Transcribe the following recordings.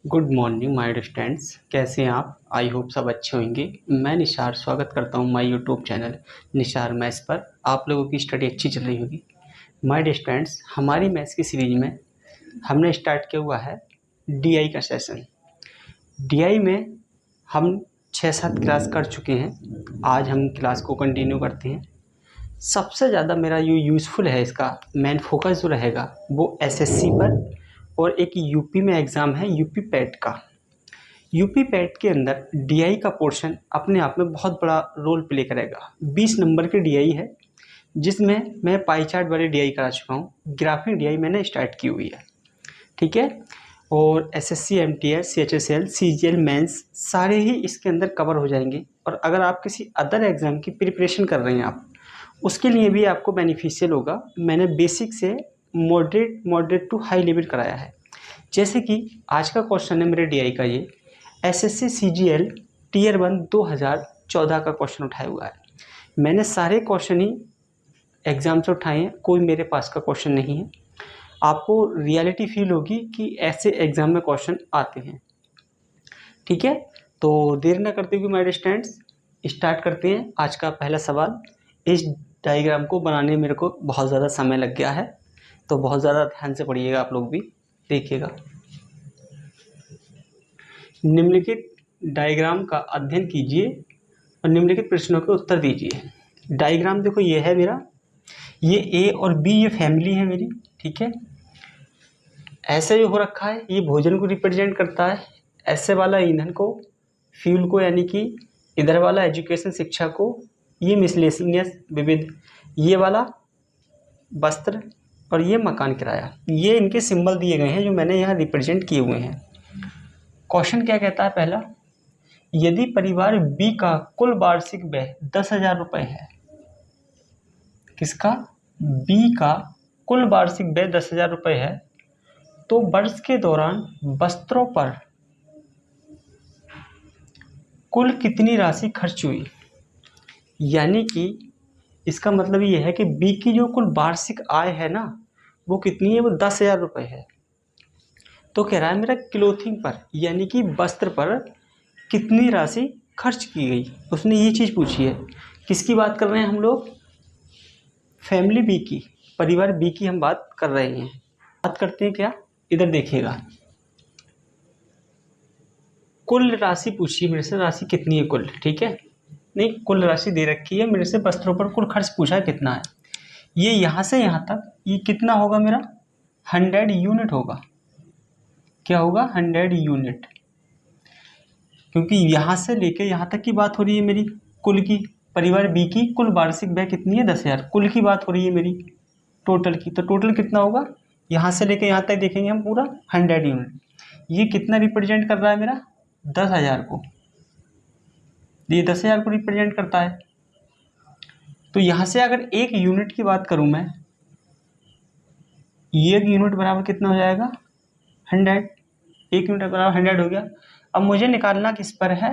Good morning my students, कैसे हैं आप? आई होप सब अच्छे होंगे। मैं निशार स्वागत करता हूं my YouTube channel Nishar maths पर। आप लोगों की स्टडी अच्छी चल रही होगी। माय स्टूडेंट्स, हमारी मैथ्स की सीरीज में हमने स्टार्ट किया हुआ है डीआई का सेशन। डीआई में हम 6-7 क्लास कर चुके हैं। आज हम क्लास को कंटिन्यू करते हैं। सबसे ज़्यादा मेरा जो यूज़फुल है, इसका मेन फोकस जो रहेगा वो एसएससी पर, और एक यूपी में एग्ज़ाम है यूपी पैट का। यूपी पैट के अंदर डीआई का पोर्शन अपने आप में बहुत बड़ा रोल प्ले करेगा। 20 नंबर की डीआई है, जिसमें मैं पाई चार्ट वाली डीआई करा चुका हूँ। ग्राफिक डीआई मैंने स्टार्ट की हुई है, ठीक है। और SSC, MTS, CHSL, CGL mains सारे ही इसके अंदर कवर हो जाएंगे। और अगर आप किसी अदर एग्ज़ाम की प्रिपरेशन कर रहे हैं आप, उसके लिए भी आपको बेनिफिशियल होगा। मैंने बेसिक से मॉडरेट टू हाई लेवल कराया है। जैसे कि आज का क्वेश्चन है मेरे डीआई का, ये एसएससी सीजीएल टीयर 1 2014 का क्वेश्चन उठाया हुआ है। मैंने सारे क्वेश्चन ही एग्जाम से उठाए हैं, कोई मेरे पास का क्वेश्चन नहीं है। आपको रियलिटी फील होगी कि ऐसे एग्जाम में क्वेश्चन आते हैं, ठीक है। तो देर न करते हुए माय स्टूडेंट्स स्टार्ट करते हैं आज का पहला सवाल। इस डायग्राम को बनाने में मेरे को बहुत ज़्यादा समय लग गया है, तो बहुत ज़्यादा ध्यान से पढ़िएगा, आप लोग भी देखिएगा। निम्नलिखित डायग्राम का अध्ययन कीजिए और निम्नलिखित प्रश्नों के उत्तर दीजिए। डायग्राम देखो, ये है मेरा, ये ए और बी, ये फैमिली है मेरी, ठीक है। ऐसे जो हो रखा है ये भोजन को रिप्रेजेंट करता है, ऐसे वाला ईंधन को, फ्यूल को, यानी कि इधर वाला एजुकेशन शिक्षा को, ये मिसलेनियस विविध, ये वाला वस्त्र, और ये मकान किराया। ये इनके सिंबल दिए गए हैं जो मैंने यहाँ रिप्रेजेंट किए हुए हैं। क्वेश्चन क्या कहता है पहला, यदि परिवार बी का कुल वार्षिक व्यय 10,000 रुपये है। किसका? बी का कुल वार्षिक व्यय 10,000 रुपये है, तो वर्ष के दौरान वस्त्रों पर कुल कितनी राशि खर्च हुई। यानी कि इसका मतलब ये है कि बी की जो कुल वार्षिक आय है ना, वो कितनी है, वो 10,000 रुपये है। तो कह रहा है मेरा क्लोथिंग पर, यानी कि वस्त्र पर कितनी राशि खर्च की गई, उसने ये चीज़ पूछी है। किसकी बात कर रहे हैं हम लोग? फैमिली बी की, परिवार बी की हम बात कर रहे हैं। बात करते हैं क्या, इधर देखिएगा। कुल राशि पूछी है मेरे से, राशि कितनी है कुल, ठीक है। नहीं, कुल राशि दे रखी है मेरे से, वस्त्रों पर कुल खर्च पूछा है कितना है। ये यहाँ से यहाँ तक ये कितना होगा मेरा, 100 यूनिट होगा। क्या होगा? 100 यूनिट, क्योंकि यहाँ से लेके यहाँ तक की बात हो रही है मेरी कुल की। परिवार बी की कुल वार्षिक व्यय कितनी है? 10,000। कुल की बात हो रही है मेरी, टोटल की। तो टोटल कितना होगा, यहाँ से लेके यहाँ तक देखेंगे हम पूरा 100 यूनिट। ये कितना रिप्रेजेंट कर रहा है मेरा? 10,000 को। ये 10,000 को रिप्रेजेंट करता है। तो यहाँ से अगर एक यूनिट की बात करूँ मैं, ये एक यूनिट बराबर कितना हो जाएगा? 100। एक यूनिट बराबर 100 हो गया। अब मुझे निकालना किस पर है?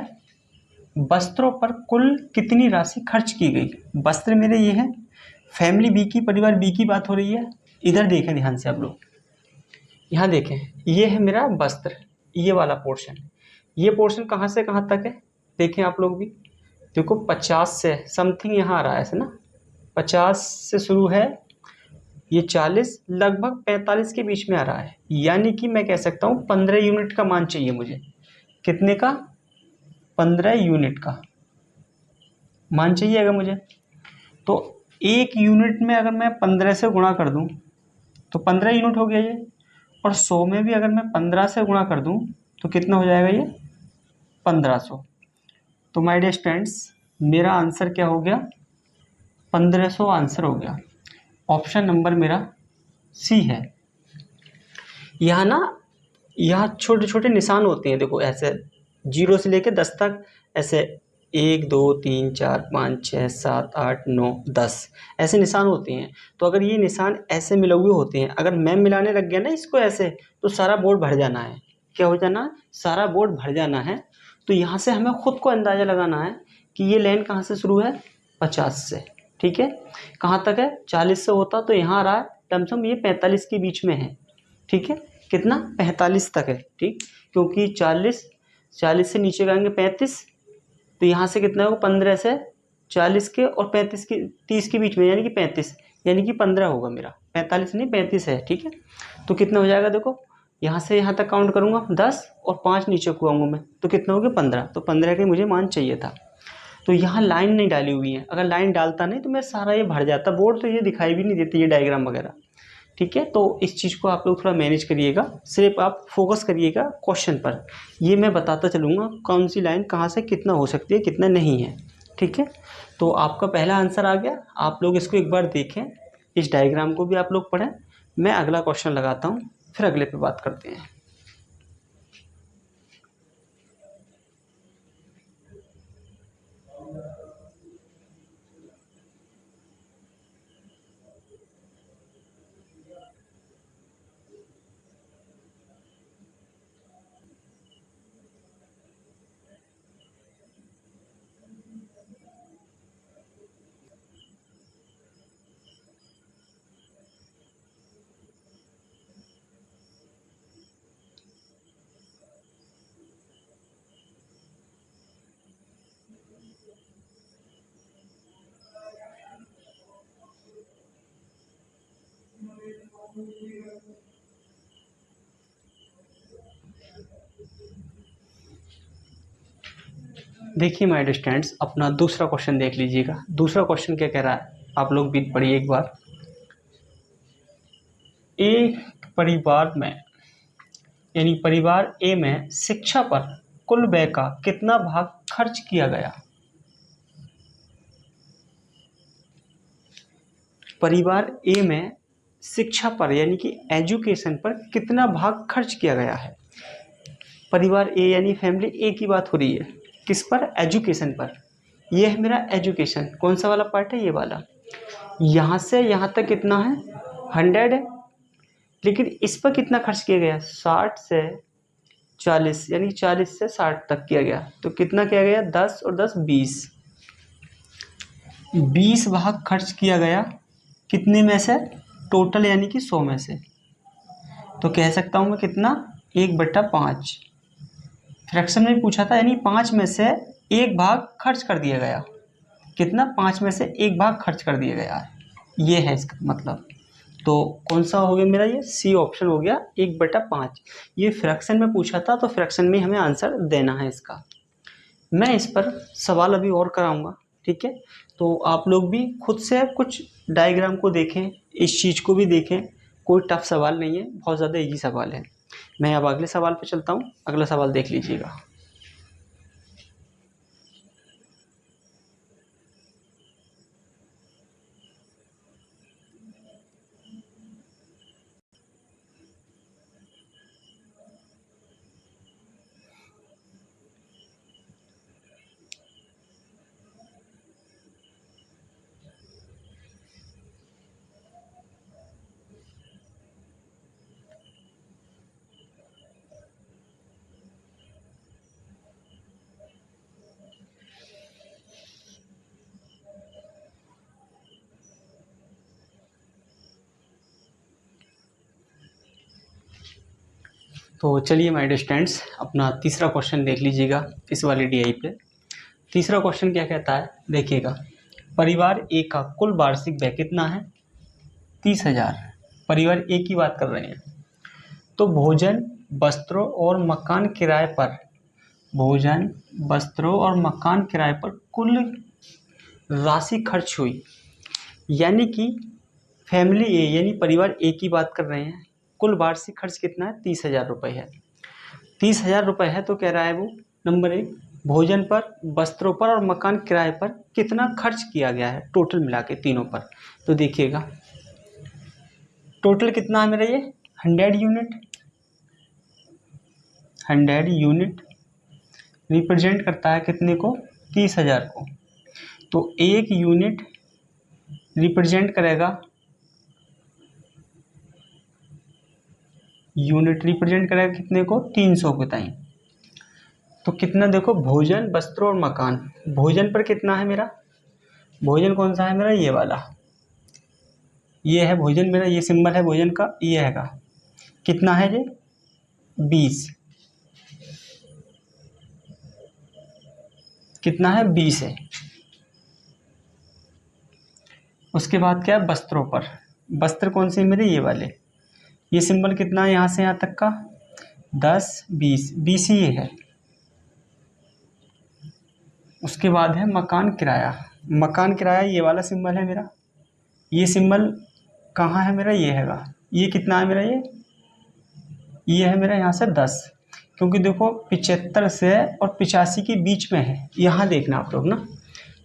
वस्त्रों पर कुल कितनी राशि खर्च की गई। वस्त्र मेरे ये हैं, फैमिली बी की, परिवार बी की बात हो रही है। इधर देखें ध्यान से आप लोग, यहाँ देखें, ये है मेरा वस्त्र, ये वाला पोर्शन। ये पोर्शन कहाँ से कहाँ तक है देखें आप लोग भी। देखो 50 से समथिंग यहाँ आ रहा है ऐसे ना, 50 से शुरू है, ये 40 लगभग 45 के बीच में आ रहा है। यानी कि मैं कह सकता हूँ 15 यूनिट का मान चाहिए मुझे। कितने का? 15 यूनिट का मान चाहिए अगर मुझे। तो एक यूनिट में अगर मैं 15 से गुणा कर दूं तो 15 यूनिट हो गया ये। और 100 में भी अगर मैं 15 से गुणा कर दूं तो कितना हो जाएगा ये? 1500। तो माय डियर स्टूडेंट्स, मेरा आंसर क्या हो गया? 1500 आंसर हो गया। ऑप्शन नंबर मेरा सी है। यहाँ ना, यहाँ छोटे छोटे निशान होते हैं, देखो ऐसे 0 से लेकर 10 तक, ऐसे 1 2 3 4 5 6 7 8 9 10 ऐसे निशान होते हैं। तो अगर ये निशान ऐसे मिले हुए होते हैं, अगर मैं मिलाने लग गया ना इसको ऐसे, तो सारा बोर्ड भर जाना है। क्या हो जाना? सारा बोर्ड भर जाना है। तो यहाँ से हमें खुद को अंदाज़ा लगाना है कि ये लाइन कहाँ से शुरू है? 50 से, ठीक है। कहाँ तक है? 40 से होता तो यहाँ आ रहा है लमसम ये 45 के बीच में है, ठीक है। कितना 45 तक है, ठीक, क्योंकि 40 से नीचे जाएंगे 35, तो यहाँ से कितना होगा 15 से 40 के और 35 के 30 के बीच में, यानी कि 35, यानी कि 15 होगा मेरा, 45 नहीं 35 है, ठीक है। तो कितना हो जाएगा, देखो यहाँ से यहाँ तक काउंट करूँगा 10 और 5 नीचे को आऊँगा मैं, तो कितना हो गया 15, तो 15 के मुझे मान चाहिए था। तो यहाँ लाइन नहीं डाली हुई है, अगर लाइन डालता नहीं तो मैं सारा ये भर जाता, बोर्ड तो ये दिखाई भी नहीं देती ये डायग्राम वगैरह, ठीक है। तो इस चीज़ को आप लोग थोड़ा मैनेज करिएगा, सिर्फ आप फोकस करिएगा क्वेश्चन पर, ये मैं बताता चलूँगा कौन सी लाइन कहाँ से कितना हो सकती है कितना नहीं है, ठीक है। तो आपका पहला आंसर आ गया, आप लोग इसको एक बार देखें, इस डायग्राम को भी आप लोग पढ़ें। मैं अगला क्वेश्चन लगाता हूँ, फिर अगले पे बात करते हैं। देखिए माय डियर स्टूडेंट्स, अपना दूसरा क्वेश्चन देख लीजिएगा। दूसरा क्वेश्चन क्या कह रहा है, आप लोग भी पढ़िए एक बार। एक परिवार में, यानी परिवार ए में शिक्षा पर कुल व्यय का कितना भाग खर्च किया गया। परिवार ए में शिक्षा पर यानी कि एजुकेशन पर कितना भाग खर्च किया गया है। परिवार ए यानी फैमिली ए की बात हो रही है, किस पर, एजुकेशन पर। ये है मेरा एजुकेशन, कौन सा वाला पार्ट है, ये वाला। यहाँ से यहाँ तक कितना है, 100 है, लेकिन इस पर कितना खर्च किया गया, 60 से 40, यानी 40 से 60 तक किया गया। तो कितना किया गया, 10 और 10 20 भाग खर्च किया गया, कितने में से, टोटल यानी कि 100 में से। तो कह सकता हूँ मैं कितना, 1/5। फ्रैक्शन में पूछा था, यानी 5 में से 1 भाग खर्च कर दिया गया। कितना, 5 में से 1 भाग खर्च कर दिया गया है, ये है इसका मतलब। तो कौन सा हो गया मेरा, ये सी ऑप्शन हो गया, 1/5। ये फ्रैक्शन में पूछा था, तो फ्रैक्शन में हमें आंसर देना है इसका। मैं इस पर सवाल अभी और कराऊंगा, ठीक है। तो आप लोग भी खुद से कुछ डायग्राम को देखें, इस चीज़ को भी देखें, कोई टफ सवाल नहीं है, बहुत ज़्यादा इजी सवाल है। मैं अब अगले सवाल पे चलता हूँ, अगला सवाल देख लीजिएगा। तो चलिए माय डियर स्टूडेंट्स, अपना तीसरा क्वेश्चन देख लीजिएगा इस वाले डीआई पे। तीसरा क्वेश्चन क्या कहता है, देखिएगा। परिवार ए का कुल वार्षिक व्यय कितना है, 30,000। परिवार ए की बात कर रहे हैं। तो भोजन, वस्त्रों और मकान किराए पर, भोजन, वस्त्रों और मकान किराए पर कुल राशि खर्च हुई, यानी कि फैमिली ए यानी परिवार ए की बात कर रहे हैं। कुल वार्षिक खर्च कितना है, 30,000 रुपये है। 30,000 रुपये है, तो कह रहा है वो, नंबर 1, भोजन पर, वस्त्रों पर और मकान किराए पर कितना खर्च किया गया है, टोटल मिला के तीनों पर। तो देखिएगा टोटल कितना है मेरा, ये 100 यूनिट। 100 यूनिट रिप्रेजेंट करता है कितने को, 30,000 को। तो एक यूनिट रिप्रेजेंट करेगा, कितने को, 300 के ताई। तो कितना देखो, भोजन, वस्त्र और मकान। भोजन पर कितना है मेरा, भोजन कौन सा है मेरा, ये वाला, ये है भोजन मेरा, ये सिंबल है भोजन का, ये हैगा, कितना है ये 20, कितना है 20 है। उसके बाद क्या है वस्त्रों पर, वस्त्र कौन से मेरे ये वाले, ये सिंबल कितना है यहाँ से यहाँ तक का 10 20, 20 ही है। उसके बाद है मकान किराया, मकान किराया ये वाला सिंबल है मेरा, ये सिंबल कहाँ है मेरा, ये हैगा, ये कितना है मेरा, ये है मेरा यहाँ से 10, क्योंकि देखो 75 से और 85 के बीच में है, यहाँ देखना आप लोग ना,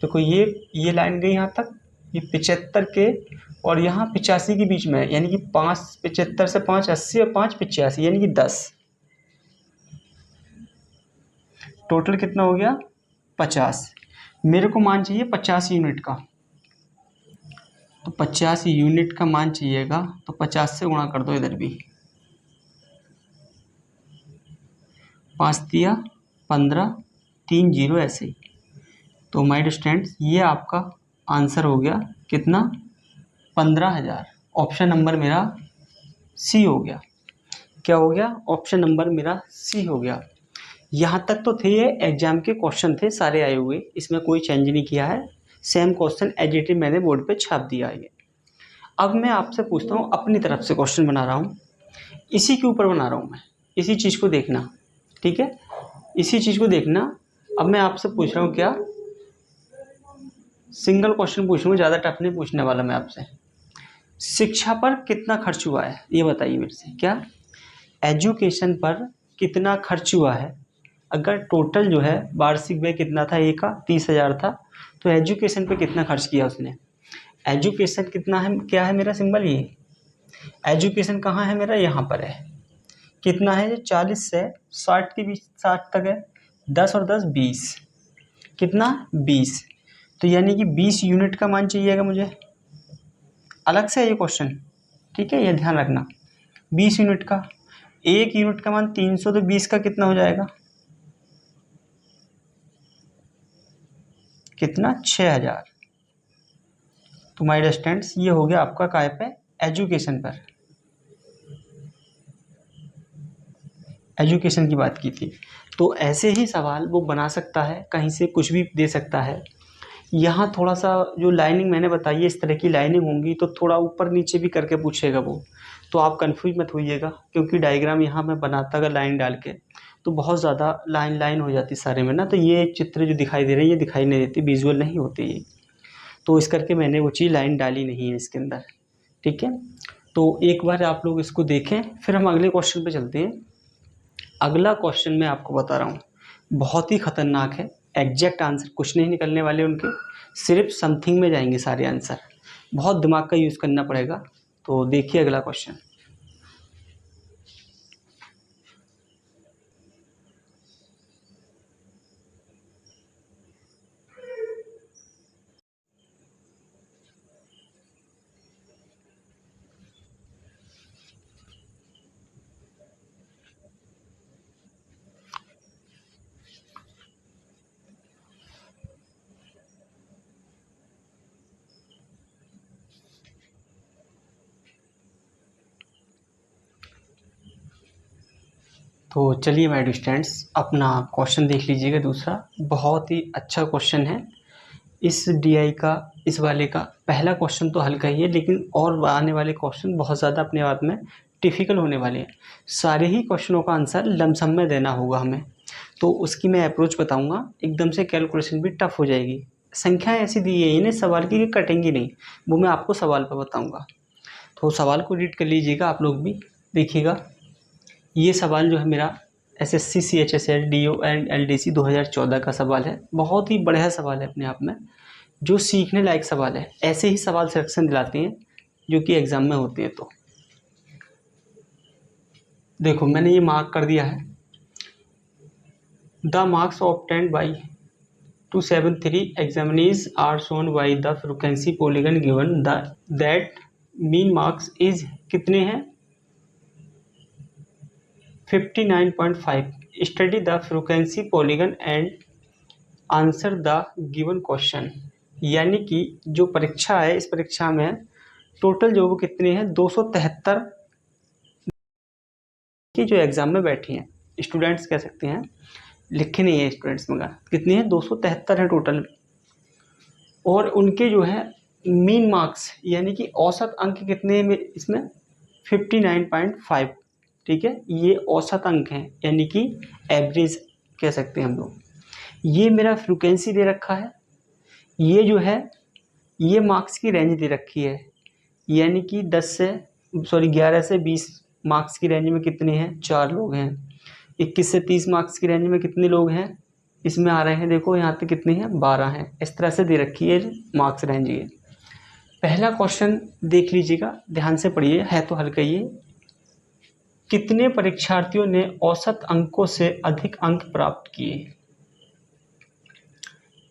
देखो ये लाइन गई यहाँ तक, ये 75 के और यहाँ 85 के बीच में है, यानी कि 5 75 से 5 80 और 5 85, यानी कि 10, टोटल कितना हो गया 50। मेरे को मान चाहिए 50 यूनिट का, तो 50 यूनिट का मान चाहिएगा, तो 50 से गुणा कर दो इधर भी, 5 दिया 15 3 0 ऐसे ही। तो माय स्टूडेंट्स ये आपका आंसर हो गया कितना 15,000। ऑप्शन नंबर मेरा सी हो गया। क्या हो गया, ऑप्शन नंबर मेरा सी हो गया। यहाँ तक तो थे ये एग्जाम के क्वेश्चन थे सारे आए हुए, इसमें कोई चेंज नहीं किया है, same question as it is मैंने बोर्ड पे छाप दिया है। अब मैं आपसे पूछता हूँ, अपनी तरफ से क्वेश्चन बना रहा हूँ, इसी के ऊपर बना रहा हूँ मैं, इसी चीज़ को देखना, ठीक है, इसी चीज़ को देखना। अब मैं आपसे पूछ रहा हूँ क्या, सिंगल क्वेश्चन पूछूंगा, ज़्यादा टफ नहीं पूछने वाला मैं आपसे। शिक्षा पर कितना खर्च हुआ है ये बताइए मेरे से, क्या एजुकेशन पर कितना खर्च हुआ है। अगर टोटल जो है वार्षिक व्यय कितना था, एक का 30,000 था, तो एजुकेशन पे कितना खर्च किया उसने। एजुकेशन कितना है, क्या है मेरा सिंबल, ये एजुकेशन कहाँ है मेरा, यहाँ पर है। कितना है, 40 से 60 के बीच, 60 तक है, 10 और 10 20, कितना 20, तो यानी कि 20 यूनिट का मान चाहिएगा मुझे, अलग से है ये क्वेश्चन, ठीक है, ये ध्यान रखना। 20 यूनिट का, एक यूनिट का मान 300, तो 20 का कितना हो जाएगा, कितना 6,000। तो माय डियर स्टूडेंट्स ये हो गया आपका काय पे, एजुकेशन पर, एजुकेशन की बात की थी। तो ऐसे ही सवाल वो बना सकता है, कहीं से कुछ भी दे सकता है। यहाँ थोड़ा सा जो लाइनिंग मैंने बताई है, इस तरह की लाइनिंग होंगी, तो थोड़ा ऊपर नीचे भी करके पूछेगा वो, तो आप कंफ्यूज मत होइएगा, क्योंकि डायग्राम यहाँ मैं बनाता अगर लाइन डाल के, तो बहुत ज़्यादा लाइन लाइन हो जाती सारे में ना, तो ये चित्र जो दिखाई दे रही है ये दिखाई नहीं देती, विजुअल नहीं होती ये, तो इस करके मैंने वो चीज़ लाइन डाली नहीं है इसके अंदर, ठीक है। तो एक बार आप लोग इसको देखें, फिर हम अगले क्वेश्चन पे चलते हैं। अगला क्वेश्चन मैं आपको बता रहा हूँ, बहुत ही खतरनाक है, एग्जैक्ट आंसर कुछ नहीं निकलने वाले उनके, सिर्फ समथिंग में जाएंगे सारे आंसर, बहुत दिमाग का यूज़ करना पड़ेगा। तो देखिए अगला क्वेश्चन, तो चलिए माय डियर स्टूडेंट्स अपना क्वेश्चन देख लीजिएगा दूसरा, बहुत ही अच्छा क्वेश्चन है। इस डीआई का, इस वाले का पहला क्वेश्चन तो हल्का ही है, लेकिन और आने वाले क्वेश्चन बहुत ज़्यादा अपने आप में डिफ़िकल्ट होने वाले हैं। सारे ही क्वेश्चनों का आंसर लमसम में देना होगा हमें, तो उसकी मैं अप्रोच बताऊंगा, एकदम से कैलकुलेशन भी टफ हो जाएगी। संख्याएं ऐसी दी है इन्हें सवाल की कि कटेंगी नहीं, वो मैं आपको सवाल पर बताऊँगा। तो सवाल को रीड कर लीजिएगा आप लोग भी, देखिएगा। ये सवाल जो है मेरा SSC CHSL DO and LDC 2014 का सवाल है, बहुत ही बढ़िया सवाल है अपने आप में, जो सीखने लायक सवाल है। ऐसे ही सवाल सिलेक्शन दिलाते हैं जो कि एग्ज़ाम में होते हैं। तो देखो मैंने ये मार्क कर दिया है, the marks obtained by 273 examinees are shown by the frequency polygon given that mean marks is कितने हैं 59.5। Study the frequency polygon and answer the given question. यानी कि जो परीक्षा है, इस परीक्षा में टोटल जो वो कितने हैं 273 के जो एग्ज़ाम में बैठे हैं स्टूडेंट्स कह सकते हैं, लिखे नहीं है स्टूडेंट्स मगर कितने हैं 273 है टोटल। और उनके जो है मीन मार्क्स यानी कि औसत अंक कितने हैं इसमें 59.5। ठीक है, ये औसत अंक हैं यानी कि एवरेज कह सकते हैं हम लोग। ये मेरा फ्रीक्वेंसी दे रखा है, ये जो है ये मार्क्स की रेंज दे रखी है यानी कि 11 से 20 मार्क्स की रेंज में कितने हैं 4 लोग हैं। 21 से 30 मार्क्स की रेंज में कितने लोग हैं इसमें आ रहे हैं, देखो यहाँ पे कितने हैं 12 हैं। इस तरह से दे रखी है मार्क्स रेंज। ये पहला क्वेश्चन देख लीजिएगा, ध्यान से पढ़िए, है तो हल्का ही। कितने परीक्षार्थियों ने औसत अंकों से अधिक अंक प्राप्त किए?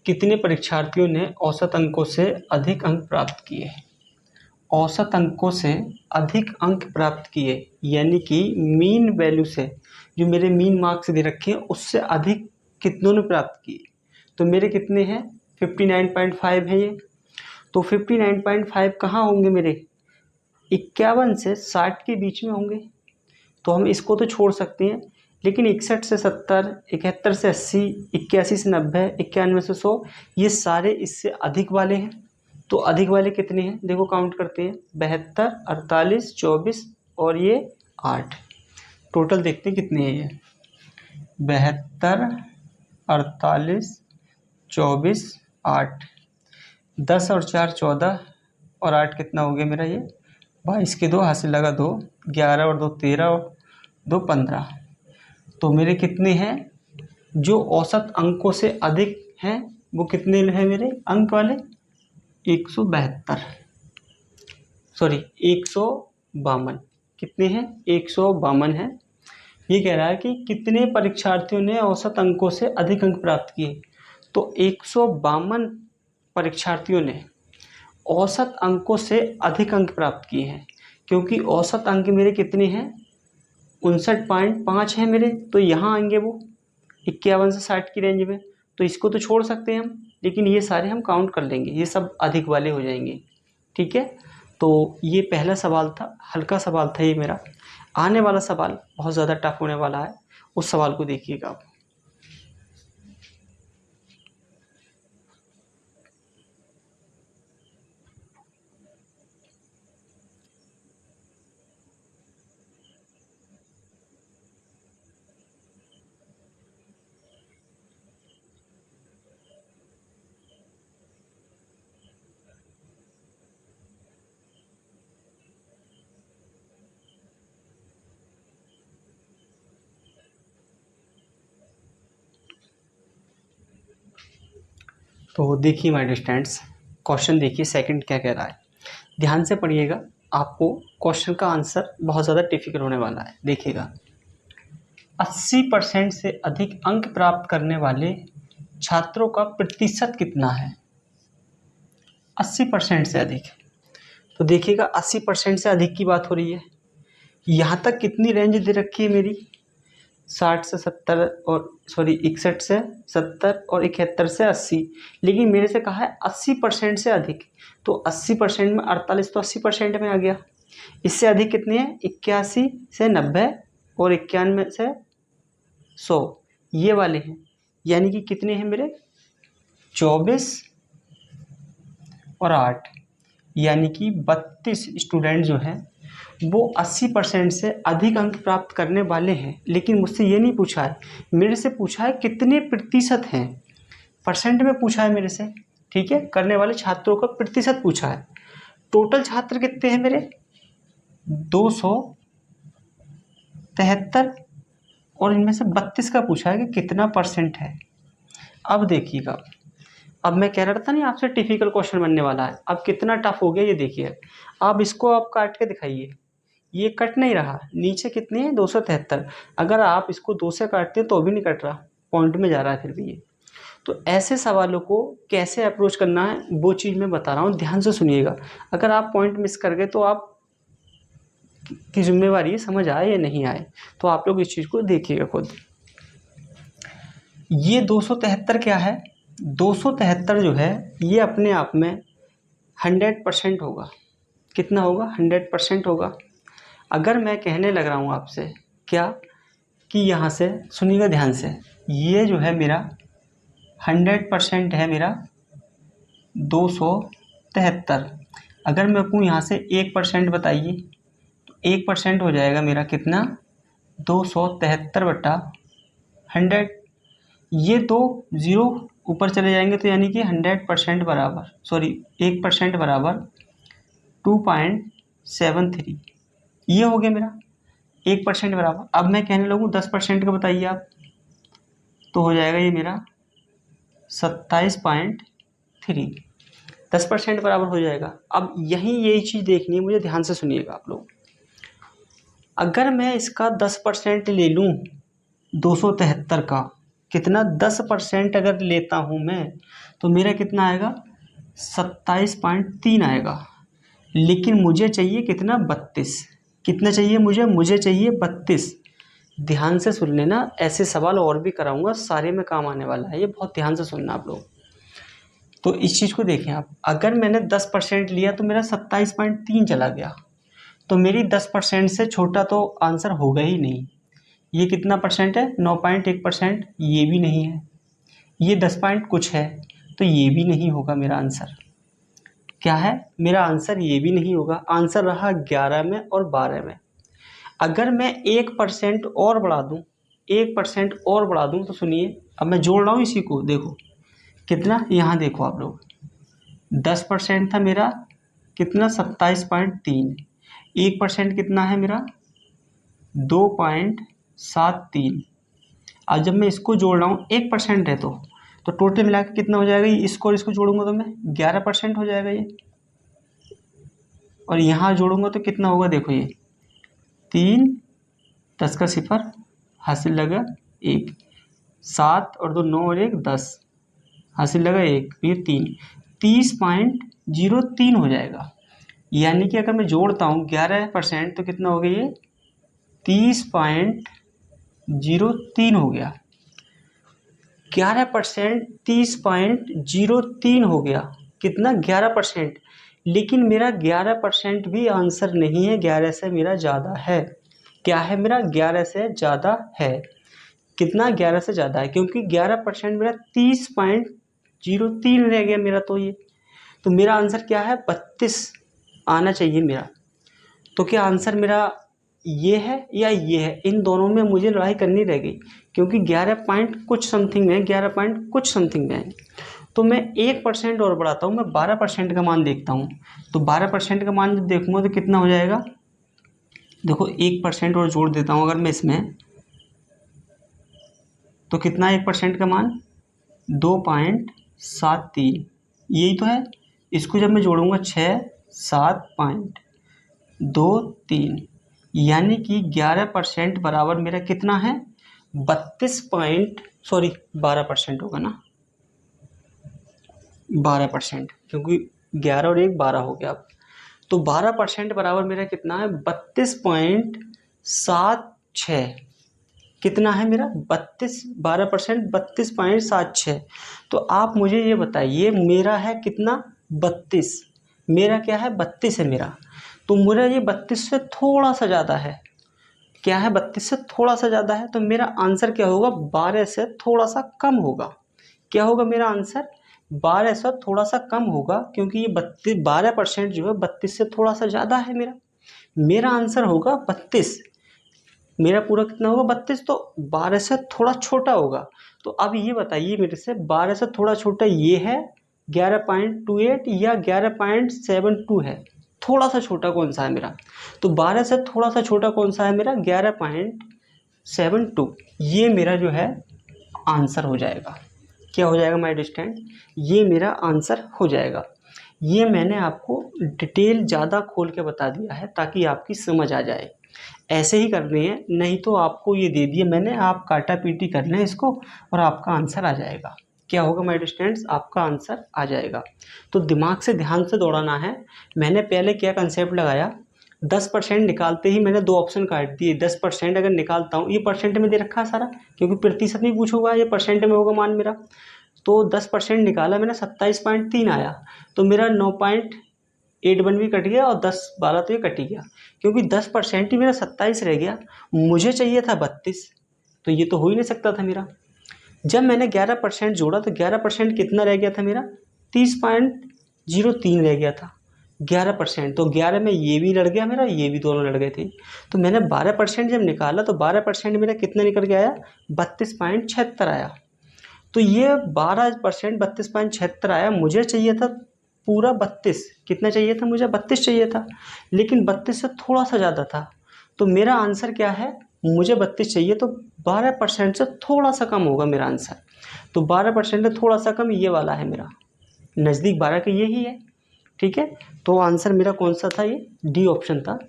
कितने परीक्षार्थियों ने औसत अंकों से अधिक अंक प्राप्त किए? औसत अंकों से अधिक अंक प्राप्त किए यानी कि मीन वैल्यू से, जो मेरे मीन मार्क्स दे रखे हैं उससे अधिक कितनों ने प्राप्त किए? तो मेरे कितने हैं 59.5 है ये। तो 59.5 कहाँ होंगे मेरे 51 से 60 के बीच में होंगे। तो हम इसको तो छोड़ सकते हैं, लेकिन 61 से 70, 71 से 80, 81 से 90, 91 से 100 ये सारे इससे अधिक वाले हैं। तो अधिक वाले कितने हैं देखो काउंट करते हैं 72, 48, 24 और ये 8। टोटल देखते हैं कितने हैं ये 72, 48, 24, 8। 10 और 4 14 और 8 कितना हो गया मेरा ये 22 के 2 हासिल लगा 2, 11 और 2 13 और 2 15। तो मेरे कितने हैं जो औसत अंकों से अधिक हैं वो कितने हैं मेरे अंक वाले 152, सॉरी 152। कितने हैं 152 है। ये कह रहा है कि कितने परीक्षार्थियों ने औसत अंकों से अधिक अंक प्राप्त किए। तो 152 परीक्षार्थियों ने औसत अंकों से अधिक अंक प्राप्त किए हैं, क्योंकि औसत अंक मेरे कितने हैं 59.5 है मेरे। तो यहाँ आएंगे वो 51 से 60 की रेंज में। तो इसको तो छोड़ सकते हैं हम, लेकिन ये सारे हम काउंट कर लेंगे, ये सब अधिक वाले हो जाएंगे। ठीक है, तो ये पहला सवाल था, हल्का सवाल था ये मेरा। आने वाला सवाल बहुत ज़्यादा टफ होने वाला है, उस सवाल को देखिएगा आप। तो देखिए माय डियर स्टूडेंट्स, क्वेश्चन देखिए सेकंड क्या कह रहा है, ध्यान से पढ़िएगा। आपको क्वेश्चन का आंसर बहुत ज़्यादा डिफिकल्ट होने वाला है। देखिएगा 80% से अधिक अंक प्राप्त करने वाले छात्रों का प्रतिशत कितना है? 80% से अधिक। तो देखिएगा 80% से अधिक की बात हो रही है। यहाँ तक कितनी रेंज दे रखी है मेरी 60 से 70 और 61 से 70 और 71 से 80, लेकिन मेरे से कहा है 80% से अधिक। तो 80% में 48 तो 80% में आ गया। इससे अधिक कितने हैं 81 से 90 और 91 से 100, ये वाले हैं। यानी कि कितने हैं मेरे 24 और 8, यानी कि 32 स्टूडेंट जो हैं वो 80% से अधिक अंक प्राप्त करने वाले हैं। लेकिन मुझसे ये नहीं पूछा है, मेरे से पूछा है कितने प्रतिशत हैं, परसेंट में पूछा है मेरे से। ठीक है, करने वाले छात्रों का प्रतिशत पूछा है। टोटल छात्र कितने हैं मेरे 273 और इनमें से 32 का पूछा है कि कितना परसेंट है। अब देखिएगा, अब मैं कह रहा था नहीं आपसे टिपिकल क्वेश्चन बनने वाला है, अब कितना टफ हो गया ये देखिए। आप इसको आप काट के दिखाइए, ये कट नहीं रहा। नीचे कितने हैं 273, अगर आप इसको 2 से काटते हैं तो भी नहीं कट रहा, पॉइंट में जा रहा है फिर भी ये। तो ऐसे सवालों को कैसे अप्रोच करना है वो चीज़ मैं बता रहा हूँ, ध्यान से सुनिएगा। अगर आप पॉइंट मिस कर गए तो आप की जिम्मेवारी है, समझ आए या नहीं आए। तो आप लोग इस चीज़ को देखिएगा खुद। ये 273 क्या है 273 जो है ये अपने आप में 100% होगा। कितना होगा 100% होगा। अगर मैं कहने लग रहा हूँ आपसे क्या कि यहाँ से सुनिएगा ध्यान से, ये जो है मेरा 100% है मेरा 273। अगर मैं कहूँ यहाँ से 1% बताइए, तो 1% हो जाएगा मेरा कितना, 273/100। ये दो ज़ीरो ऊपर चले जाएंगे तो यानी कि 100% बराबर, सॉरी 1% बराबर 2.73। ये हो गया मेरा 1% बराबर। अब मैं कहने लगूँ 10% का बताइए आप, तो हो जाएगा ये मेरा 27.3। 10% बराबर हो जाएगा। अब यही यही चीज़ देखनी है मुझे, ध्यान से सुनिएगा आप लोग। अगर मैं इसका 10% ले लूँ 273 का, कितना 10% अगर लेता हूँ मैं, तो मेरा कितना आएगा 27.3 आएगा। लेकिन मुझे चाहिए कितना 32। कितना चाहिए मुझे चाहिए 32। ध्यान से सुन लेना, ऐसे सवाल और भी कराऊंगा, सारे में काम आने वाला है, ये बहुत ध्यान से सुनना आप लोग। तो इस चीज़ को देखें आप, अगर मैंने 10% लिया तो मेरा 27.3 चला गया, तो मेरी 10% से छोटा तो आंसर होगा ही नहीं। ये कितना परसेंट है, 9.1%, ये भी नहीं है। ये 10 पॉइंट कुछ है, तो ये भी नहीं होगा मेरा आंसर। क्या है मेरा आंसर, ये भी नहीं होगा। आंसर रहा 11 में और 12 में। अगर मैं 1% और बढ़ा दूं, 1% और बढ़ा दूं, तो सुनिए, अब मैं जोड़ रहा हूँ इसी को, देखो कितना, यहाँ देखो आप लोग, 10% था मेरा कितना 27.3, 1% कितना है मेरा 2.73। अब जब मैं इसको जोड़ रहा हूँ 1% है, तो टोटल मिला के कितना हो जाएगा, ये इसको और इसको जोड़ूंगा तो मैं 11% हो जाएगा ये। और यहाँ जोड़ूंगा तो कितना होगा, देखो ये 3, 10 का 0, हासिल लगा 1, 7 और 2 9 और 1 10, हासिल लगा 1, ये 3, 30.03 हो जाएगा। यानी कि अगर मैं जोड़ता हूँ 11% तो कितना हो गया ये 30.03 हो गया। 11% 30.03 हो गया, कितना 11%। लेकिन मेरा 11% भी आंसर नहीं है, 11 से मेरा ज़्यादा है। क्या है मेरा, 11 से ज़्यादा है। कितना, 11 से ज़्यादा है, क्योंकि 11% मेरा 30.03 रह गया मेरा। तो मेरा आंसर क्या है, 32 आना चाहिए मेरा। तो क्या आंसर मेरा ये है या ये है, इन दोनों में मुझे लड़ाई करनी रह गई, क्योंकि 11 पॉइंट कुछ समथिंग में, 11 पॉइंट कुछ समथिंग में है। तो मैं 1% और बढ़ाता हूँ, मैं 12% का मान देखता हूँ। तो 12% का मान जब देखूँगा तो कितना हो जाएगा, देखो 1% और जोड़ देता हूँ अगर मैं इसमें, तो कितना 1% का मान 2.73, यही तो है। इसको जब मैं जोड़ूंगा 6, 7.23, यानी कि 11% बराबर मेरा कितना है 12% होगा ना, 12%, क्योंकि 11 और 1 12 हो गया अब। तो 12% बराबर मेरा कितना है 32.76। कितना है मेरा 12% 32.76। तो आप मुझे ये बताइए, मेरा है कितना 32, मेरा क्या है 32 है मेरा। तो मेरा ये 32 से थोड़ा सा ज़्यादा है। क्या है, 32 से थोड़ा सा ज़्यादा है, तो मेरा आंसर क्या होगा, 12 से थोड़ा सा कम होगा। क्या होगा मेरा आंसर, 12 से थोड़ा सा कम होगा, क्योंकि ये 12% जो है 32 से थोड़ा सा ज़्यादा है मेरा। मेरा आंसर होगा 32। मेरा पूरा कितना होगा 32, तो 12 से थोड़ा छोटा होगा। तो अब ये बताइए मेरे से, 12 से थोड़ा छोटा ये है 11.28 या 11.72 है, थोड़ा सा छोटा कौन सा है मेरा। तो 12 से थोड़ा सा छोटा कौन सा है मेरा 11.72। ये मेरा जो है आंसर हो जाएगा। क्या हो जाएगा माय डिस्टेंट, ये मेरा आंसर हो जाएगा। ये मैंने आपको डिटेल ज़्यादा खोल के बता दिया है ताकि आपकी समझ आ जाए। ऐसे ही करनी है, नहीं तो आपको ये दे दिया मैंने, आप काटा पीटी कर लें इसको और आपका आंसर आ जाएगा। क्या होगा माय स्टूडेंट्स, आपका आंसर आ जाएगा। तो दिमाग से ध्यान से दौड़ाना है। मैंने पहले क्या कंसेप्ट लगाया, 10% निकालते ही मैंने 2 ऑप्शन काट दिए। 10% अगर निकालता हूँ, ये परसेंट में दे रखा है सारा, क्योंकि प्रतिशत नहीं पूछूंगा, ये परसेंट में होगा मान मेरा। तो 10% निकाला मैंने, 27.3 आया, तो मेरा 9.81 भी कट गया और 10 12 तो ये कट ही गया, क्योंकि 10% ही मेरा 27 रह गया। मुझे चाहिए था 32, तो ये तो हो ही नहीं सकता था मेरा। जब मैंने 11% जोड़ा तो 11% कितना रह गया था मेरा, 30.03 रह गया था 11%। तो 11 में ये भी लड़ गया मेरा, ये भी दोनों लड़ गए थे। तो मैंने 12% जब निकाला तो 12% मेरा कितना निकल के आया, 32.76 आया। तो ये 12% 32.76 आया। मुझे चाहिए था पूरा 32, कितना चाहिए था मुझे, 32 चाहिए था, लेकिन 32 से थोड़ा सा ज़्यादा था। तो मेरा आंसर क्या है, मुझे 32 चाहिए तो 12% से थोड़ा सा कम होगा मेरा आंसर। तो 12% से थोड़ा सा कम ये वाला है मेरा, नज़दीक 12 के यही है। ठीक है, तो आंसर मेरा कौन सा था, ये डी ऑप्शन था।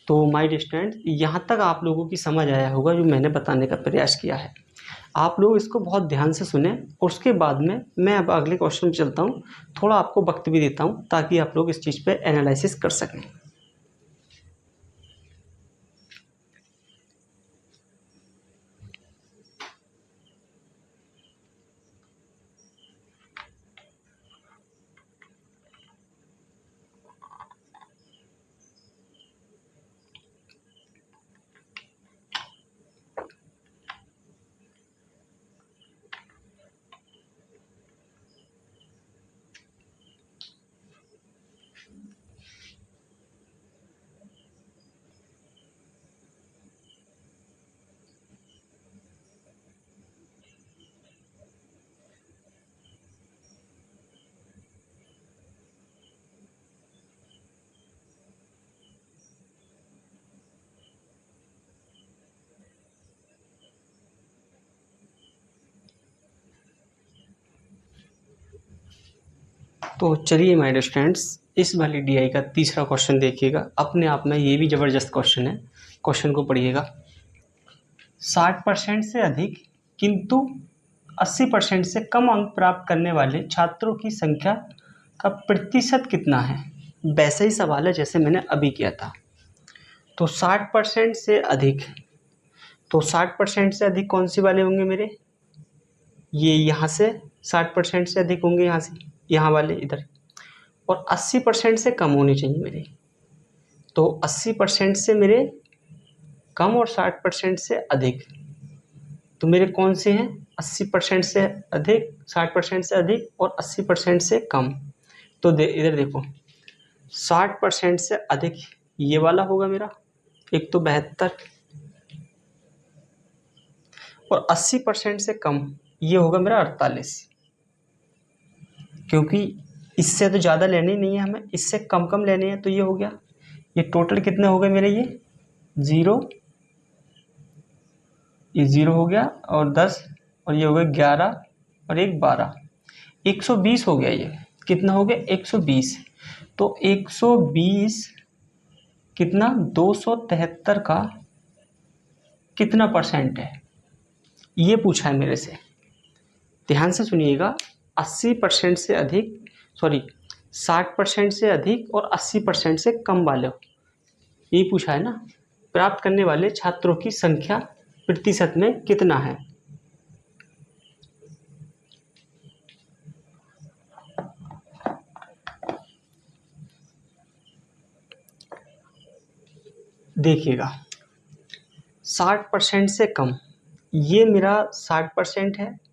तो माय डियर स्टूडेंट, यहाँ तक आप लोगों की समझ आया होगा जो मैंने बताने का प्रयास किया है। आप लोग इसको बहुत ध्यान से सुने और उसके बाद में मैं अब अगले क्वेश्चन में चलता हूँ। थोड़ा आपको वक्त भी देता हूँ ताकि आप लोग इस चीज़ पे एनालिसिस कर सकें। तो चलिए माय डियर स्टूडेंट्स, इस वाली डीआई का तीसरा क्वेश्चन देखिएगा। अपने आप में ये भी ज़बरदस्त क्वेश्चन है। क्वेश्चन को पढ़िएगा। 60% से अधिक किंतु 80% से कम अंक प्राप्त करने वाले छात्रों की संख्या का प्रतिशत कितना है। वैसा ही सवाल है जैसे मैंने अभी किया था। तो 60% से अधिक, तो 60% से अधिक कौन सी वाले होंगे मेरे, ये यहाँ से 60% से अधिक होंगे, यहाँ से यहाँ वाले इधर। और 80% से कम होने चाहिए मेरे। तो 80% से मेरे कम और 60% से अधिक, तो मेरे कौन से हैं, 80% से अधिक, 60% से अधिक और 80% से कम। तो इधर देखो, 60% से अधिक ये वाला होगा मेरा, एक तो 72, और 80% से कम ये होगा मेरा 48। क्योंकि इससे तो ज़्यादा लेने ही नहीं है हमें, इससे कम कम लेने हैं। तो ये हो गया, ये टोटल कितने हो गए मेरे, ये 0, ये 0 हो गया, और 10, और ये हो गया 11, और एक 12, 120 हो गया। ये कितना हो गया, 120। तो 120 कितना, 273 का कितना परसेंट है, ये पूछा है मेरे से। ध्यान से सुनिएगा। 80% से अधिक, सॉरी 60% से अधिक और 80% से कम वाले, ये पूछा है ना, प्राप्त करने वाले छात्रों की संख्या प्रतिशत में कितना है। देखिएगा, 60% से कम, ये मेरा 60% है,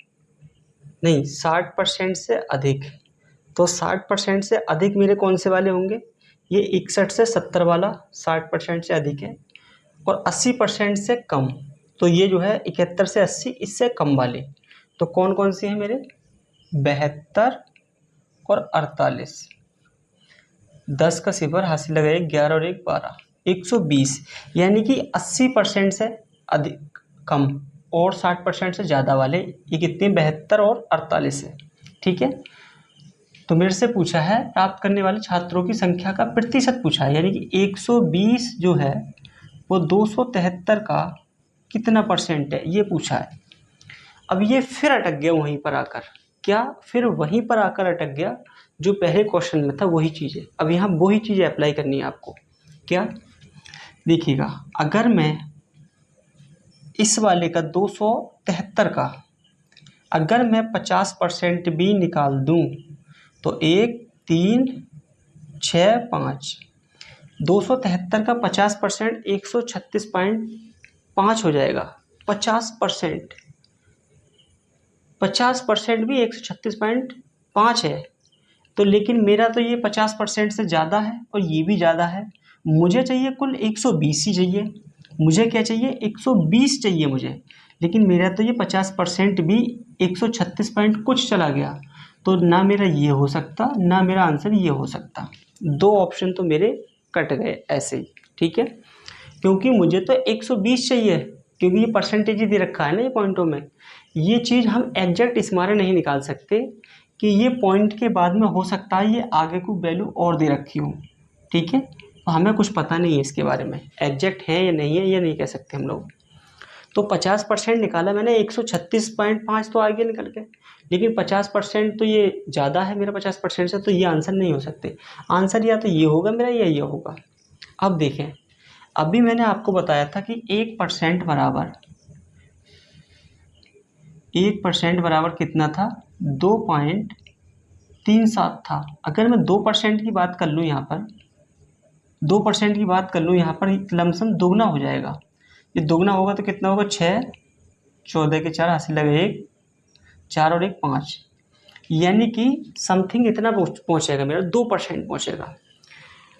नहीं 60% से अधिक। तो 60% से अधिक मेरे कौन से वाले होंगे, ये 61 से 70 वाला 60% से अधिक है। और 80% से कम, तो ये जो है 71 से 80, इससे कम वाले। तो कौन कौन से हैं मेरे, 72 और 48। 10 का सिफर हासिल लगाए, 11 और एक 12, 120। यानी कि 80% से अधिक कम और 60% से ज़्यादा वाले, ये कितने, 72 और 48 है। ठीक है, तो मेरे से पूछा है प्राप्त करने वाले छात्रों की संख्या का प्रतिशत पूछा है, यानी कि 120 जो है वो 273 का कितना परसेंट है, ये पूछा है। अब ये फिर अटक गया वहीं पर आकर, क्या, फिर वहीं पर आकर अटक गया जो पहले क्वेश्चन में था, वही चीज़ है। अब यहाँ वही चीज़ें अप्लाई करनी है आपको। क्या, देखिएगा, अगर मैं इस वाले का 273 का अगर मैं 50% भी निकाल दूं तो 1, 3, 6, 5, 273 का 50% 136.5 हो जाएगा। 50%, 50% भी 136.5 है। तो लेकिन मेरा तो ये 50% से ज़्यादा है और ये भी ज़्यादा है। मुझे चाहिए कुल 120 ही चाहिए। मुझे क्या चाहिए? 120 चाहिए मुझे। लेकिन मेरा तो ये 50% भी 136 पॉइंट कुछ चला गया। तो ना मेरा ये हो सकता, ना मेरा आंसर ये हो सकता। दो ऑप्शन तो मेरे कट गए ऐसे ही। ठीक है, क्योंकि मुझे तो 120 चाहिए, क्योंकि ये परसेंटेज ही दे रखा है ना ये पॉइंटों में। ये चीज़ हम एग्जैक्ट इस मारे नहीं निकाल सकते कि ये पॉइंट के बाद में हो सकता है ये आगे को वैल्यू और दे रखी हो। ठीक है, तो हमें कुछ पता नहीं है इसके बारे में, एग्जैक्ट है या नहीं है ये नहीं कह सकते हम लोग। तो 50% निकाला मैंने, 136.5 तो आगे निकल के, लेकिन 50% तो ये ज़्यादा है मेरा 50% से, तो ये आंसर नहीं हो सकते। आंसर या तो ये होगा मेरा या ये होगा। अब देखें, अभी मैंने आपको बताया था कि 1% बराबर, 1% बराबर कितना था? 2.37 था। अगर मैं 2% की बात कर लूँ यहाँ पर, 2% की बात कर लूँ यहाँ पर, लमसम दोगुना हो जाएगा। ये दोगुना होगा तो कितना होगा? 6, 14 के 4 हासिल लगे 1, 4 और 1 5, यानी कि समथिंग इतना पहुँचेगा मेरा, 2% पहुँचेगा।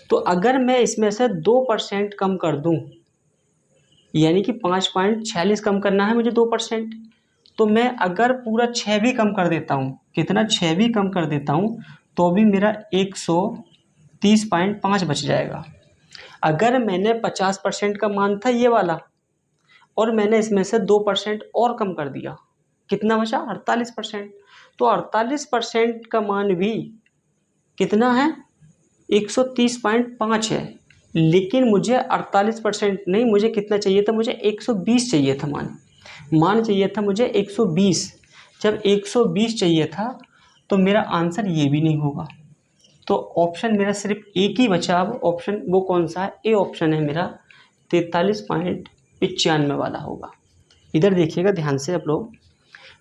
तो अगर मैं इसमें से 2% कम कर दूँ, यानी कि 5.46 कम करना है मुझे 2%, तो मैं अगर पूरा 6 भी कम कर देता हूँ, कितना? 6 भी कम कर देता हूँ, तो भी मेरा 130.5 बच जाएगा। अगर मैंने 50% का मान था ये वाला, और मैंने इसमें से 2% और कम कर दिया, कितना बचा? 48%। तो 48% का मान भी कितना है? 130.5 है। लेकिन मुझे 48% नहीं, मुझे कितना चाहिए था? मुझे 120 चाहिए था मान चाहिए था मुझे 120। जब 120 चाहिए था तो मेरा आंसर ये भी नहीं होगा। तो ऑप्शन मेरा सिर्फ एक ही बचा अब ऑप्शन, वो कौन सा है? ए ऑप्शन है मेरा, 43.95 वाला होगा। इधर देखिएगा ध्यान से आप लोग,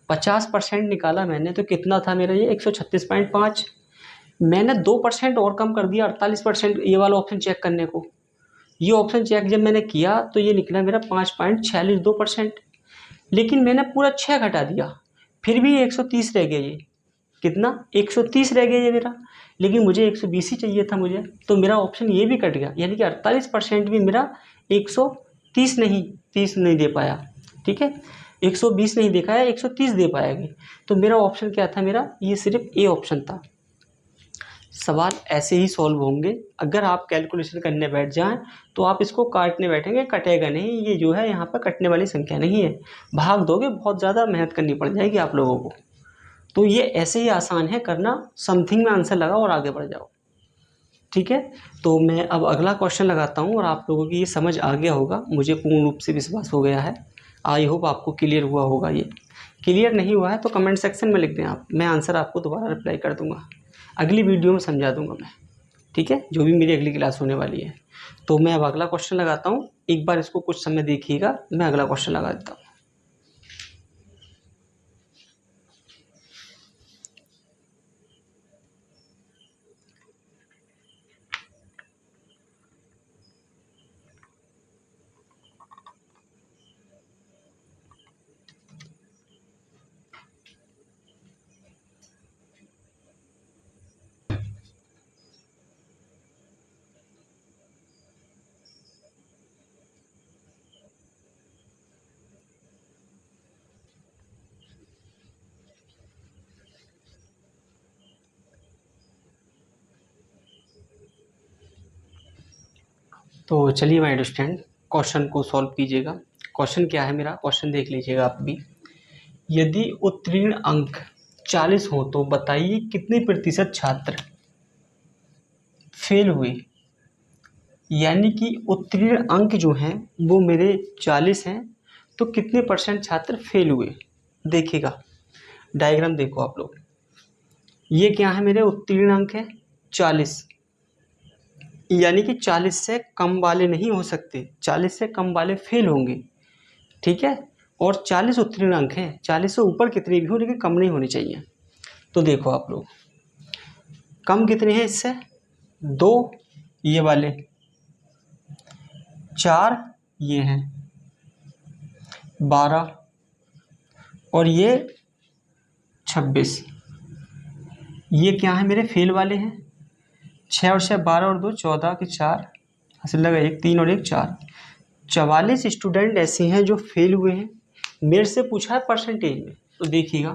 50% निकाला मैंने तो कितना था मेरा? ये 136.5। मैंने 2% और कम कर दिया 48%, ये वाला ऑप्शन चेक करने को। ये ऑप्शन चेक जब मैंने किया तो ये निकला मेरा 5.462%। लेकिन मैंने पूरा 6 घटा दिया, फिर भी 130 रह गया। ये कितना? 130 रह गया ये मेरा, लेकिन मुझे 120 ही चाहिए था मुझे। तो मेरा ऑप्शन ये भी कट गया, यानी कि 48% भी मेरा 130 नहीं, 30 नहीं दे पाया। ठीक है, 120 नहीं देखा है, 130 दे पाएगी। तो मेरा ऑप्शन क्या था? मेरा ये सिर्फ ए ऑप्शन था। सवाल ऐसे ही सॉल्व होंगे। अगर आप कैलकुलेशन करने बैठ जाएं तो आप इसको काटने बैठेंगे, कटेगा नहीं। ये जो है यहाँ पर कटने वाली संख्या नहीं है, भाग दोगे बहुत ज़्यादा मेहनत करनी पड़ जाएगी आप लोगों को। तो ये ऐसे ही आसान है करना, समथिंग में आंसर लगाओ और आगे बढ़ जाओ। ठीक है, तो मैं अब अगला क्वेश्चन लगाता हूँ और आप लोगों की ये समझ आ गया होगा, मुझे पूर्ण रूप से विश्वास हो गया है। आई होप आपको क्लियर हुआ होगा। ये क्लियर नहीं हुआ है तो कमेंट सेक्शन में लिख दें आप, मैं आंसर आपको दोबारा रिप्लाई कर दूंगा, अगली वीडियो में समझा दूंगा मैं। ठीक है, जो भी मेरी अगली क्लास होने वाली है। तो मैं अब अगला क्वेश्चन लगाता हूँ, एक बार इसको कुछ समय देखिएगा, मैं अगला क्वेश्चन लगा देता हूँ। तो चलिए माय स्टूडेंट, क्वेश्चन को सॉल्व कीजिएगा। क्वेश्चन क्या है मेरा? क्वेश्चन देख लीजिएगा आप भी। यदि उत्तीर्ण अंक 40 हो तो बताइए कितने प्रतिशत छात्र फेल हुए। यानी कि उत्तीर्ण अंक जो हैं वो मेरे 40 हैं, तो कितने परसेंट छात्र फेल हुए? देखिएगा डायग्राम देखो आप लोग, ये क्या है? मेरे उत्तीर्ण अंक है 40, यानी कि 40 से कम वाले नहीं हो सकते, 40 से कम वाले फेल होंगे। ठीक है, और 40 उत्तीर्ण अंक हैं, 40 से ऊपर कितने भी हो लेकिन कम नहीं होने चाहिए। तो देखो आप लोग, कम कितने हैं इससे? 2 ये वाले, 4 ये हैं, 12 और ये 26। ये क्या है मेरे फेल वाले हैं। 6 और 6 12 और 2 14 के 4 हासिल लगा 1 3 और 1 4। 44 स्टूडेंट ऐसे हैं जो फेल हुए हैं। मेरे से पूछा है परसेंटेज में, तो देखिएगा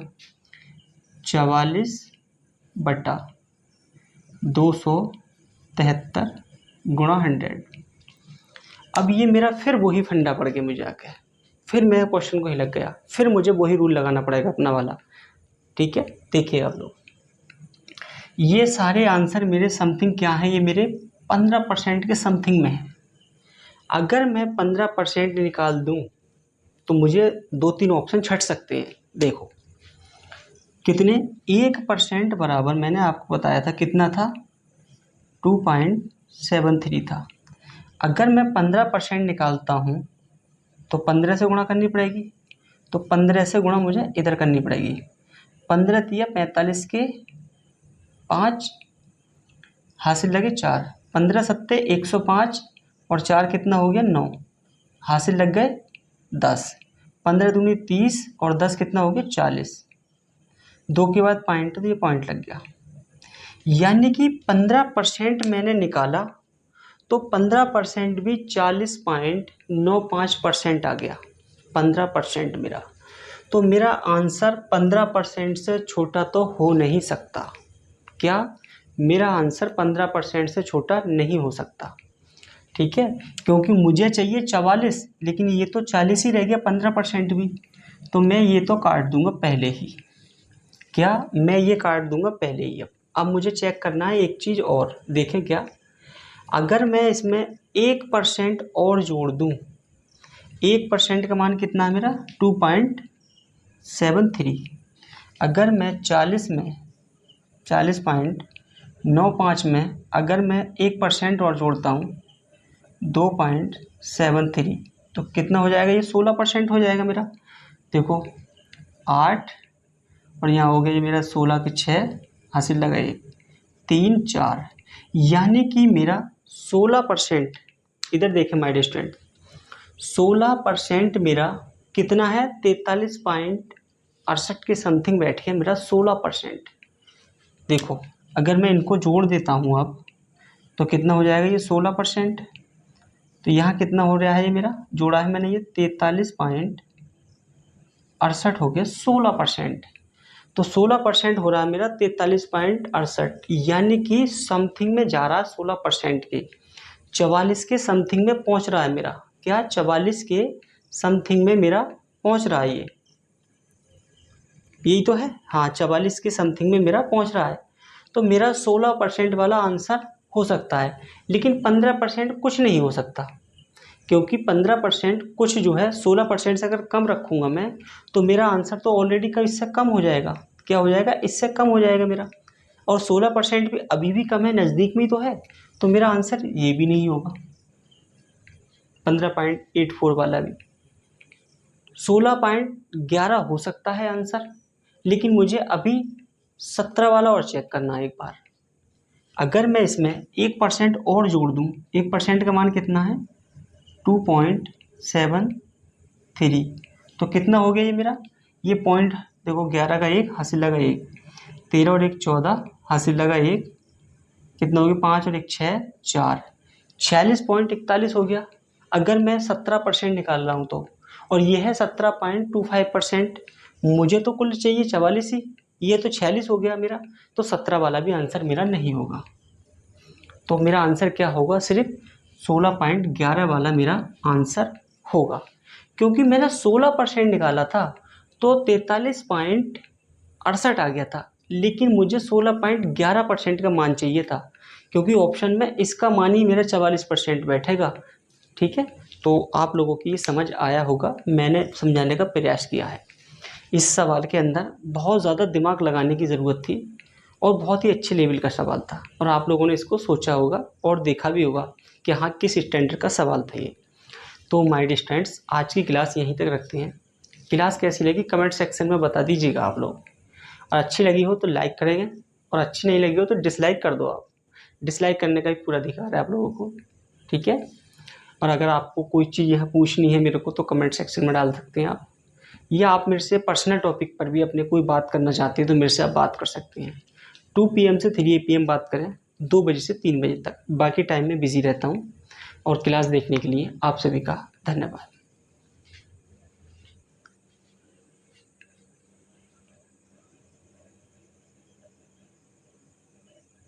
44/273 गुणा 100। अब ये मेरा फिर वही फंडा पड़ गया मुझे आके, फिर मैं क्वेश्चन को ही लग गया, फिर मुझे वही रूल लगाना पड़ेगा अपना वाला। ठीक है, देखिए आप लोग, ये सारे आंसर मेरे समथिंग क्या है, ये मेरे 15% के समथिंग में है। अगर मैं 15% निकाल दूं तो मुझे 2-3 ऑप्शन छट सकते हैं। देखो कितने, 1% बराबर मैंने आपको बताया था कितना था, 2.73 था। अगर मैं 15% निकालता हूँ तो 15 से गुणा करनी पड़ेगी, तो 15 से गुणा मुझे इधर करनी पड़ेगी। 15 तिया 45 के 5 हासिल लगे 4, 15 सत्ते 105 और 4 कितना हो गया 9, हासिल लग गए 10, 15 दूनी 30 और 10 कितना हो गया 40, 2 के बाद पॉइंट, तो ये पॉइंट लग गया। यानी कि 15% मैंने निकाला तो 15% भी 40.95% आ गया 15% मेरा। तो मेरा आंसर 15% से छोटा तो हो नहीं सकता। क्या, मेरा आंसर 15% से छोटा नहीं हो सकता। ठीक है, क्योंकि मुझे चाहिए 44, लेकिन ये तो 40 ही रह गया 15% भी, तो मैं ये तो काट दूंगा पहले ही। क्या, मैं ये काट दूंगा पहले ही। अब मुझे चेक करना है एक चीज़ और, देखें क्या, अगर मैं इसमें 1% और जोड़ दूं, 1% का मान कितना है मेरा 2.73। अगर मैं 40.95 में अगर मैं 1% और जोड़ता हूँ 2.73, तो कितना हो जाएगा, ये 16% हो जाएगा मेरा। देखो 8 और यहाँ हो गया ये मेरा 16 के 6 हासिल लगा 1 3 4, यानी कि मेरा 16%, इधर देखें माय स्टूडेंट, 16% मेरा कितना है, 43.68 के समथिंग बैठ गया मेरा 16%। देखो अगर मैं इनको जोड़ देता हूँ अब, तो कितना हो जाएगा ये 16%, तो यहाँ कितना हो रहा है, ये मेरा जोड़ा है मैंने, ये 43.68 हो गया 16%। तो 16% हो रहा है मेरा 43.68, यानी कि समथिंग में जा रहा है 16% के, 44 के समथिंग में पहुंच रहा है मेरा। क्या, 44 के समथिंग में मेरा पहुंच रहा है, ये यही तो है, हाँ 44 के समथिंग में मेरा पहुंच रहा है। तो मेरा 16% वाला आंसर हो सकता है, लेकिन 15% कुछ नहीं हो सकता, क्योंकि 15% कुछ जो है 16% से अगर कम रखूँगा मैं, तो मेरा आंसर तो ऑलरेडी का इससे कम हो जाएगा। क्या हो जाएगा, इससे कम हो जाएगा मेरा, और 16% भी अभी भी कम है, नज़दीक में ही तो है, तो मेरा आंसर ये भी नहीं होगा 15.84 वाला भी। 16.11 हो सकता है आंसर, लेकिन मुझे अभी 17 वाला और चेक करना है एक बार। अगर मैं इसमें 1% और जोड़ दूँ, 1% का मान कितना है 2.73, तो कितना हो गया ये मेरा, ये पॉइंट देखो 11 का 1 हासिल लगा 1, 13 और 1 14 हासिल लगा 1, कितना हो गया 5 और 1 6 4, 46.41 हो गया। अगर मैं 17% निकाल रहा हूँ तो, और ये है 17.25%, मुझे तो कुल चाहिए 44 ही, ये तो 46 हो गया मेरा, तो 17 वाला भी आंसर मेरा नहीं होगा। तो मेरा आंसर क्या होगा, सिर्फ 16.11 वाला मेरा आंसर होगा, क्योंकि मैंने 16% निकाला था तो 43.68 आ गया था, लेकिन मुझे 16.11% का मान चाहिए था, क्योंकि ऑप्शन में इसका मान ही मेरा 44% बैठेगा। ठीक है, तो आप लोगों की समझ आया होगा, मैंने समझाने का प्रयास किया है। इस सवाल के अंदर बहुत ज़्यादा दिमाग लगाने की ज़रूरत थी, और बहुत ही अच्छे लेवल का सवाल था, और आप लोगों ने इसको सोचा होगा और देखा भी होगा कि हाँ किस स्टैंडर्ड का सवाल था ये। तो माय डियर स्टूडेंट्स, आज की क्लास यहीं तक रखते हैं। क्लास कैसी लगी कमेंट सेक्शन में बता दीजिएगा आप लोग, और अच्छी लगी हो तो लाइक करेंगे, और अच्छी नहीं लगी हो तो डिसलाइक कर दो आप, डिसलाइक करने का भी पूरा अधिकार है आप लोगों को। ठीक है, और अगर आपको कोई चीज़ यहाँ पूछनी है मेरे को तो कमेंट सेक्शन में डाल सकते हैं आप, या आप मेरे से पर्सनल टॉपिक पर भी अपने कोई बात करना चाहते हैं तो मेरे से आप बात कर सकते हैं। 2 PM से 3 PM बात करें, 2 बजे से 3 बजे तक। बाकी टाइम में बिज़ी रहता हूँ। और क्लास देखने के लिए आप सभी का धन्यवाद।